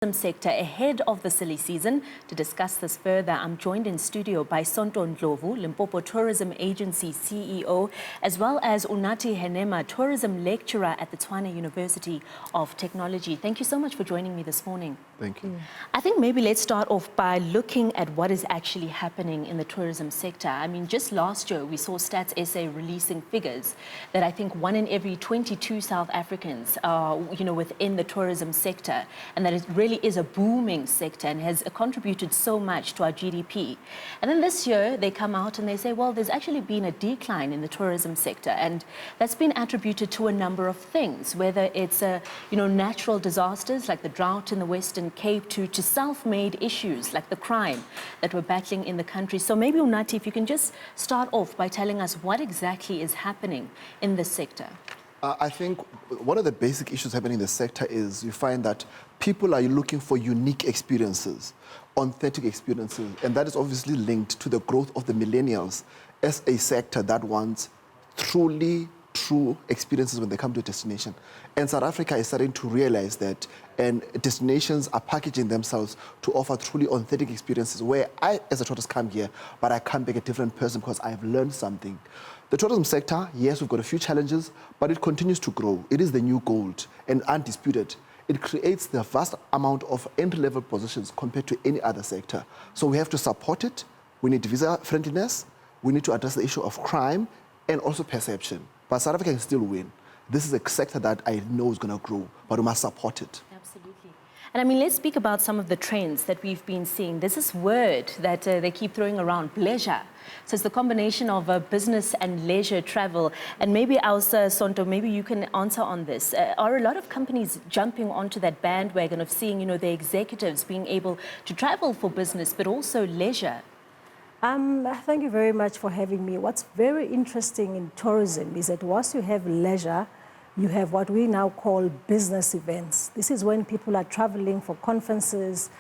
Sector ahead of the silly season. To discuss this further, I'm joined in studio by Sonto Ndlovu, Limpopo Tourism Agency CEO, as well as Unathi, Henama, Tourism Lecturer at the Tshwane University of Technology. Thank you so much for joining me this morning. Thank you. I think maybe let's start off by looking at what is actually happening in the tourism sector. I mean, just last year we saw Stats SA releasing figures that I think 1 in every 22 South Africans are, within the tourism sector, and that it really is a booming sector and has contributed so much to our GDP. And then this year they come out and they say, well, there's actually been a decline in the tourism sector, and that's been attributed to a number of things, whether it's natural disasters like the drought in the Western Cape to self-made issues like the crime that we're battling in the country. So maybe, Unathi, if you can just start off by telling us what exactly is happening in this sector. I think one of the basic issues happening in the sector is you find that people are looking for unique experiences, authentic experiences, and that is obviously linked to the growth of the millennials as a sector that wants truly true experiences when they come to a destination. And South Africa is starting to realize that, and destinations are packaging themselves to offer truly authentic experiences where I, as a tourist, come here, but I come back a different person because I have learned something. The tourism sector, yes, we've got a few challenges, but it continues to grow. It is the new gold and undisputed. It creates the vast amount of entry-level positions compared to any other sector. So we have to support it. We need visa friendliness. We need to address the issue of crime and also perception. But South Africa can still win. This is a sector that I know is going to grow, but we must support it. Absolutely. And I mean, let's speak about some of the trends that we've been seeing. There's this word that they keep throwing around, leisure. So it's the combination of business and leisure travel. And maybe Sonto, maybe you can answer on this. Are a lot of companies jumping onto that bandwagon of seeing, their executives being able to travel for business, but also leisure? Thank you very much for having me. What's very interesting in tourism is that once you have leisure, you have what we now call business events. This is when people are traveling for conferences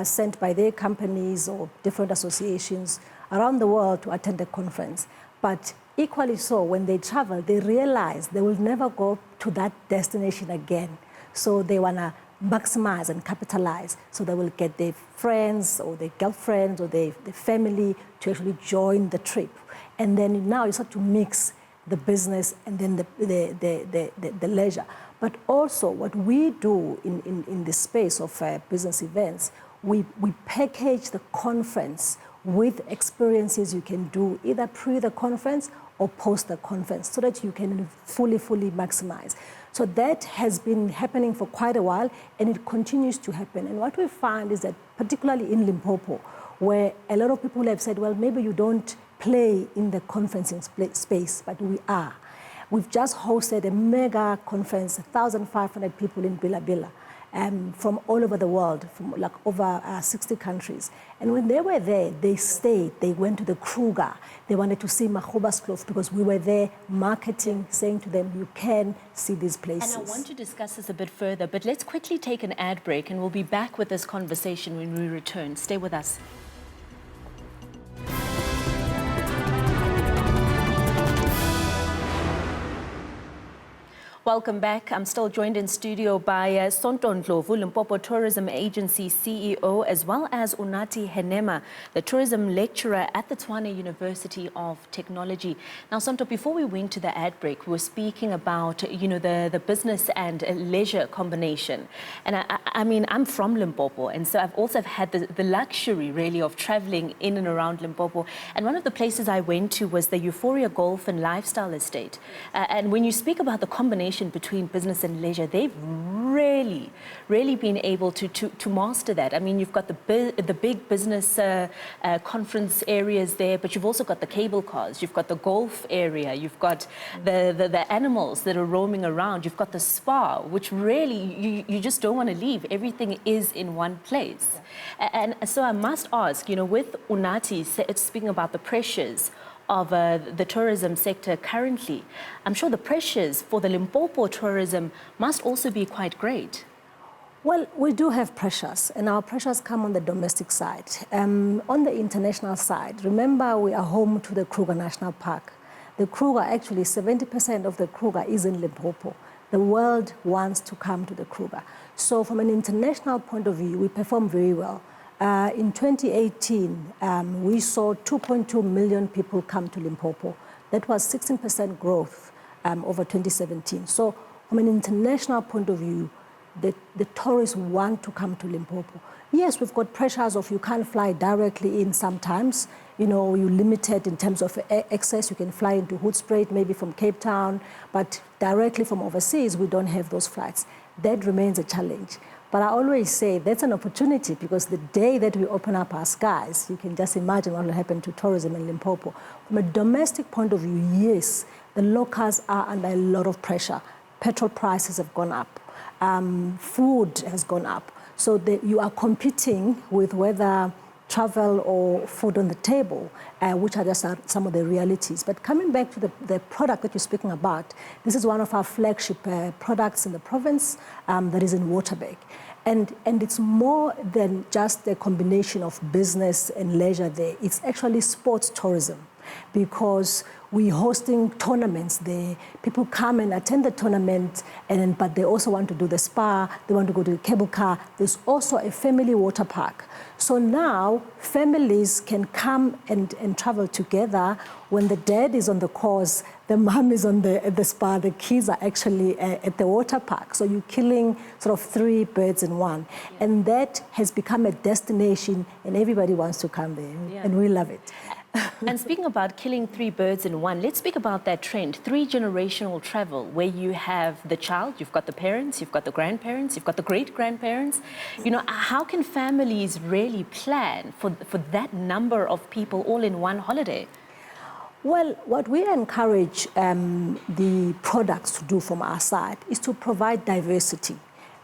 sent by their companies or different associations around the world to attend a conference. But equally so, when they travel, they realize they will never go to that destination again. So they want to maximize and capitalize. So they will get their friends or their girlfriends or their family to actually join the trip. And then now you start to mix the business and then the leisure. But also what we do in the space of business events, we package the conference with experiences you can do either pre the conference or post the conference so that you can fully maximize. So that has been happening for quite a while, and it continues to happen. And what we find is that particularly in Limpopo, where a lot of people have said, well, maybe you don't play in the conferencing space, but we are. We've just hosted a mega conference, 1,500 people in Bila, from all over the world, from like over 60 countries. And when they were there, they stayed, they went to the Kruger. They wanted to see Mahuba's cloth because we were there marketing, saying to them, you can see these places. And I want to discuss this a bit further, but let's quickly take an ad break and we'll be back with this conversation when we return. Stay with us. Welcome back. I'm still joined in studio by Sonto Ndlovu, Limpopo Tourism Agency CEO, as well as Unathi, Henama, the Tourism Lecturer at the Tshwane University of Technology. Now, Sonto, before we went to the ad break, we were speaking about, the business and leisure combination. And I mean, I'm from Limpopo, and so I've also had the luxury, really, of traveling in and around Limpopo. And one of the places I went to was the Euphoria Golf and Lifestyle Estate. And when you speak about the combination between business and leisure, they've really been able to master that. I mean, you've got the big business conference areas there, but you've also got the cable cars, you've got the golf area, you've got the animals that are roaming around, you've got the spa, which really you just don't want to leave. Everything is in one place. Yeah. And so I must ask, with Unathi speaking about the pressures of the tourism sector currently, I'm sure the pressures for the Limpopo tourism must also be quite great. Well, we do have pressures, and our pressures come on the domestic side. On the international side, remember we are home to the Kruger National Park. The Kruger, actually 70% of the Kruger is in Limpopo. The world wants to come to the Kruger. So from an international point of view, we perform very well. In 2018, we saw 2.2 million people come to Limpopo. That was 16% growth over 2017. So from an international point of view, the tourists want to come to Limpopo. Yes, we've got pressures of you can't fly directly in sometimes. You know, you're limited in terms of access. You can fly into Hoedspruit, maybe from Cape Town, but directly from overseas, we don't have those flights. That remains a challenge. But I always say that's an opportunity, because the day that we open up our skies, you can just imagine what will happen to tourism in Limpopo. From a domestic point of view, yes, the locals are under a lot of pressure. Petrol prices have gone up. Food has gone up. So you are competing with whether travel or food on the table, which are just some of the realities. But coming back to the product that you're speaking about, this is one of our flagship products in the province that is in Waterberg. And it's more than just a combination of business and leisure there. It's actually sports tourism, because we're hosting tournaments there. People come and attend the tournament, but they also want to do the spa, they want to go to the cable car. There's also a family water park. So now families can come and travel together. When the dad is on the course, the mom is at the spa, the kids are actually at the water park. So you're killing sort of 3 birds in one. Yeah. And that has become a destination, and everybody wants to come there, yeah. And we love it. And speaking about killing 3 birds in one, let's speak about that trend, 3-generational travel, where you have the child, you've got the parents, you've got the grandparents, you've got the great-grandparents. You know, how can families really plan for that number of people all in one holiday? Well, what we encourage the products to do from our side is to provide diversity.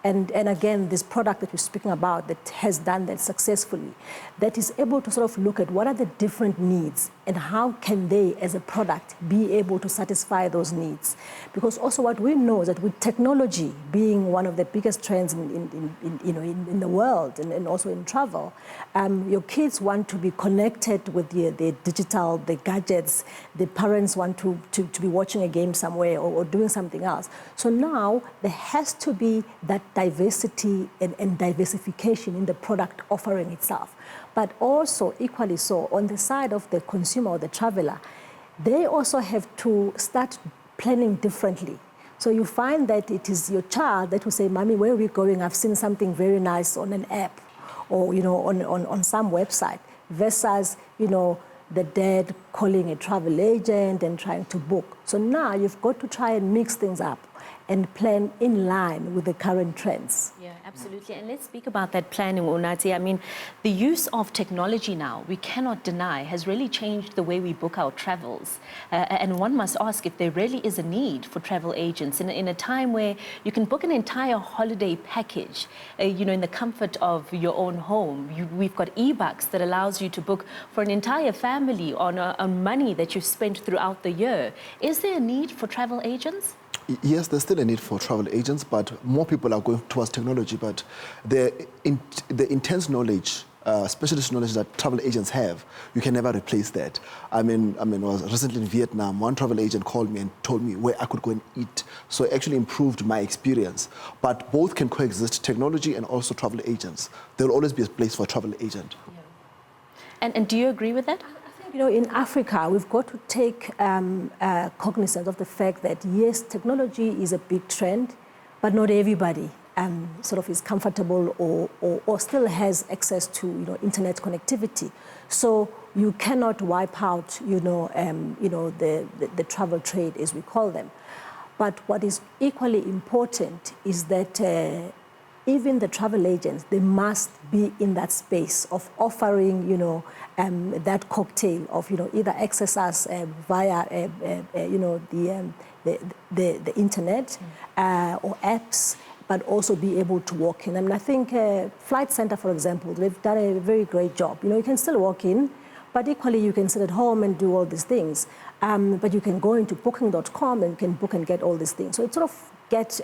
And again, this product that we're speaking about that has done that successfully, that is able to sort of look at what are the different needs and how can they, as a product, be able to satisfy those needs. Because also what we know is that with technology being one of the biggest trends in the world and also in travel, your kids want to be connected with the digital, the gadgets. The parents want to be watching a game somewhere or doing something else. So now there has to be that diversity and diversification in the product offering itself. But also, equally so, on the side of the consumer or the traveler, they also have to start planning differently. So you find that it is your child that will say, "Mommy, where are we going? I've seen something very nice on an app or, you know, on some website," versus, you know, the dad calling a travel agent and trying to book. So now you've got to try and mix things up and plan in line with the current trends. Yeah, absolutely. And let's speak about that planning, Unathi. I mean, the use of technology now, we cannot deny, has really changed the way we book our travels. And one must ask if there really is a need for travel agents in a time where you can book an entire holiday package, you know, in the comfort of your own home. We've got eBucks that allows you to book for an entire family on money that you've spent throughout the year. Is there a need for travel agents? Yes, there's still a need for travel agents, but more people are going towards technology. But the intense knowledge, specialist knowledge that travel agents have, you can never replace that. I mean, I was recently in Vietnam. One travel agent called me and told me where I could go and eat. So it actually improved my experience. But both can coexist, technology and also travel agents. There will always be a place for a travel agent. Yeah. And do you agree with that? You know, in Africa, we've got to take cognizance of the fact that, yes, technology is a big trend, but not everybody sort of is comfortable or still has access to, you know, internet connectivity. So you cannot wipe out, the travel trade, as we call them. But what is equally important is that even the travel agents, they must be in that space of offering, you know, that cocktail of, you know, either access us via, the internet or apps, but also be able to walk in. I mean, I think Flight Center, for example, they've done a very great job. You know, you can still walk in, but equally you can sit at home and do all these things. But you can go into booking.com and you can book and get all these things. So it sort of gets,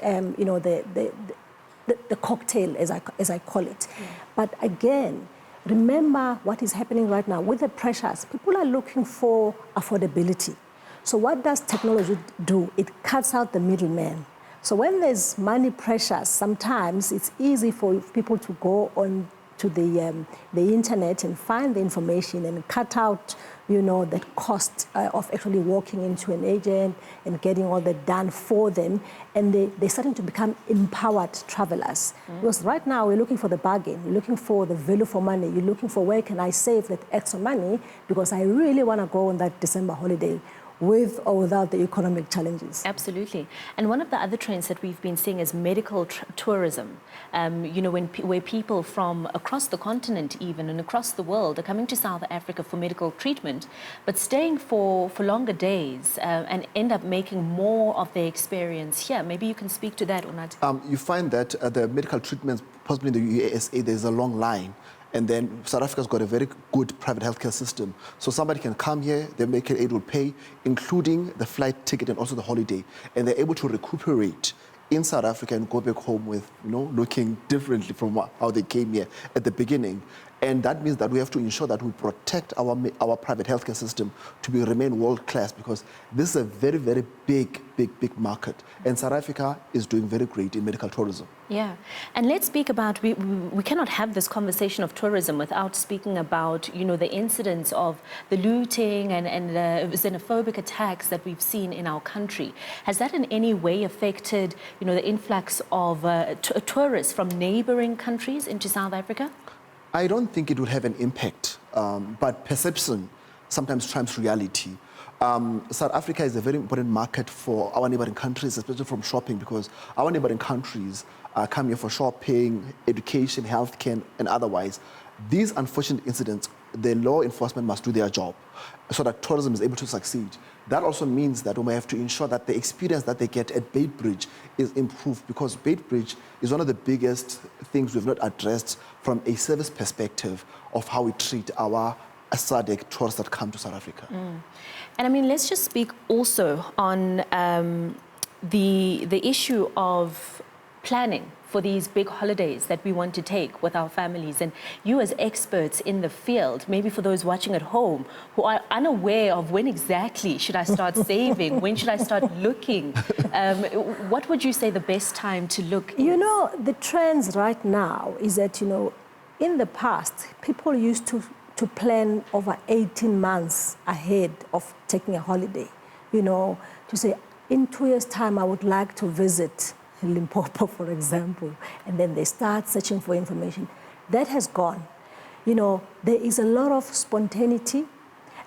the cocktail, as I call it. Yeah. But again, remember what is happening right now with the pressures. People are looking for affordability. So what does technology do? It cuts out the middleman. So when there's money pressures, sometimes it's easy for people to go on to the internet and find the information and cut out, you know, the cost of actually walking into an agent and getting all that done for them. And they're starting to become empowered travelers. Because right now we're looking for the bargain, you're looking for the value for money, you're looking for where can I save that extra money because I really want to go on that December holiday, with or without the economic challenges. Absolutely. And one of the other trends that we've been seeing is medical tourism. You know, where people from across the continent even and across the world are coming to South Africa for medical treatment, but staying for longer days and end up making more of their experience here. Maybe you can speak to that, Unathi. You find that the medical treatments, possibly in the USA, there's a long line. And then South Africa's got a very good private healthcare system. So somebody can come here, the medical aid will pay, including the flight ticket and also the holiday. And they're able to recuperate in South Africa and go back home with, you know, looking differently from how they came here at the beginning. And that means that we have to ensure that we protect our private healthcare system to remain world-class, because this is a very, very big market. And South Africa is doing very great in medical tourism. Yeah, and let's speak about, we cannot have this conversation of tourism without speaking about, you know, the incidents of the looting and the xenophobic attacks that we've seen in our country. Has that in any way affected, you know, the influx of tourists from neighboring countries into South Africa? I don't think it will have an impact, but perception sometimes trumps reality. South Africa is a very important market for our neighboring countries, especially from shopping, because our neighboring countries come here for shopping, education, healthcare, and otherwise. These unfortunate incidents, the law enforcement must do their job so that tourism is able to succeed. That also means that we have to ensure that the experience that they get at Beitbridge is improved, because Beitbridge is one of the biggest things we've not addressed from a service perspective of how we treat our SADC tourists that come to South Africa. And I mean, let's just speak also on the issue of planning for these big holidays that we want to take with our families. And you as experts in the field, maybe for those watching at home who are unaware of when exactly should I start saving, when should I start looking, what would you say the best time to look is? You know, the trends right now is that, you know, in the past, people used to plan over 18 months ahead of taking a holiday, you know, to say, in 2 years' time, I would like to visit Limpopo, for example, and then they start searching for information. That has gone. You know, there is a lot of spontaneity.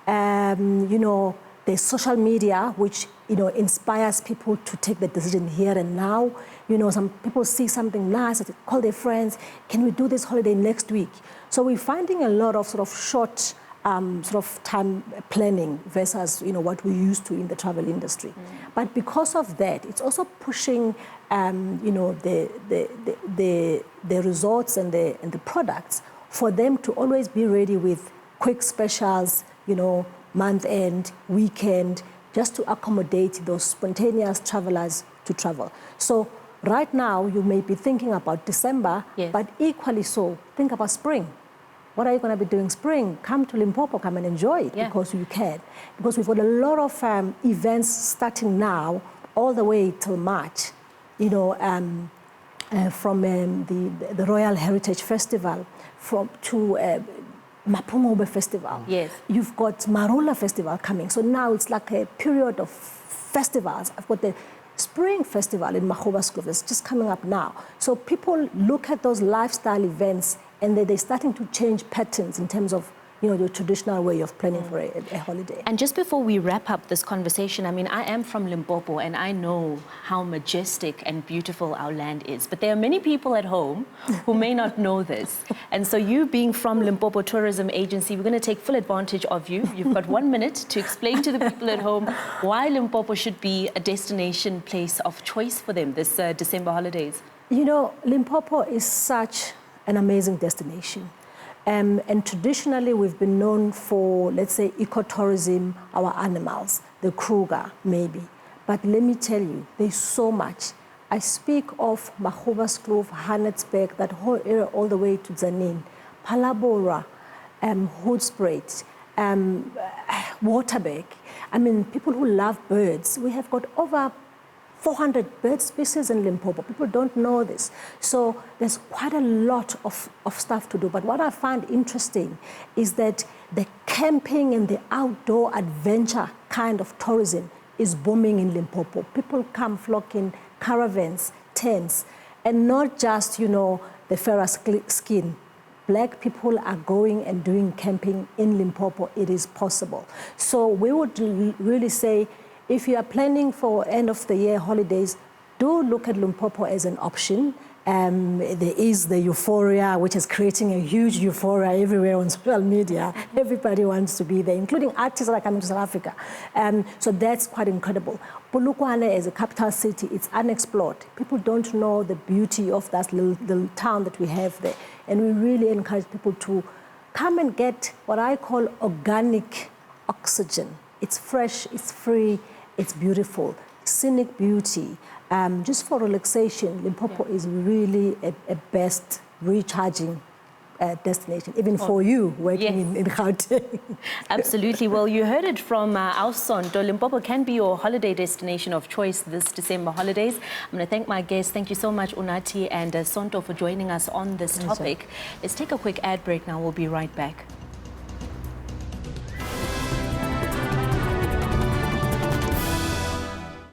You know, there's social media, which, you know, inspires people to take the decision here and now. You know, some people see something nice, they call their friends, can we do this holiday next week? So we're finding a lot of sort of short sort of time planning versus, you know, what we used to in the travel industry. But because of that, it's also pushing, you know, the resorts and the products for them to always be ready with quick specials, you know, month end, weekend, just to accommodate those spontaneous travelers to travel. So right now, you may be thinking about December, yes, but equally so, think about spring. What are you going to be doing spring? Come to Limpopo, come and enjoy it, because you can. Because we've got a lot of events starting now, all the way till March, you know, from the Royal Heritage Festival to Mapungube Festival. Yes. You've got Marula Festival coming. So now it's like a period of festivals. I've got the Spring Festival in Mahoba's It's just coming up now. So people look at those lifestyle events and they're starting to change patterns in terms of, you know, your traditional way of planning for a holiday. And just before we wrap up this conversation, I mean, I am from Limpopo and I know how majestic and beautiful our land is. But there are many people at home who may not know this. And so you being from Limpopo Tourism Agency, we're going to take full advantage of you. You've got 1 minute to explain to the people at home why Limpopo should be a destination place of choice for them this December holidays. You know, Limpopo is such an amazing destination. And traditionally, we've been known for, let's say, ecotourism, our animals, the Kruger, maybe. But let me tell you, there's so much. I speak of Mahoba's Hannesberg, that whole area all the way to Zanin, Palabora, Hoedspruit, Waterberg. I mean, people who love birds. We have got over 400 bird species in Limpopo. People don't know this. So there's quite a lot of stuff to do. But what I find interesting is that the camping and the outdoor adventure kind of tourism is booming in Limpopo. People come flocking, caravans, tents, and not just, you know, the fairer skin. Black people are going and doing camping in Limpopo. It is possible. So we would really say, if you are planning for end of the year holidays, do look at Limpopo as an option. There is the euphoria, which is creating a huge euphoria everywhere on social media. Everybody wants to be there, including artists that are coming to South Africa. So that's quite incredible. Polokwane as a capital city, it's unexplored. People don't know the beauty of that little town that we have there. And we really encourage people to come and get what I call organic oxygen. It's fresh, it's free, it's beautiful, scenic beauty. Just for relaxation, Limpopo is really a best recharging destination, even for you working in Gauteng. Absolutely. Well, you heard it from our Sonto. Limpopo can be your holiday destination of choice this December holidays. I'm going to thank my guests. Thank you so much, Unathi and Sonto, for joining us on this topic. Let's take a quick ad break now. We'll be right back.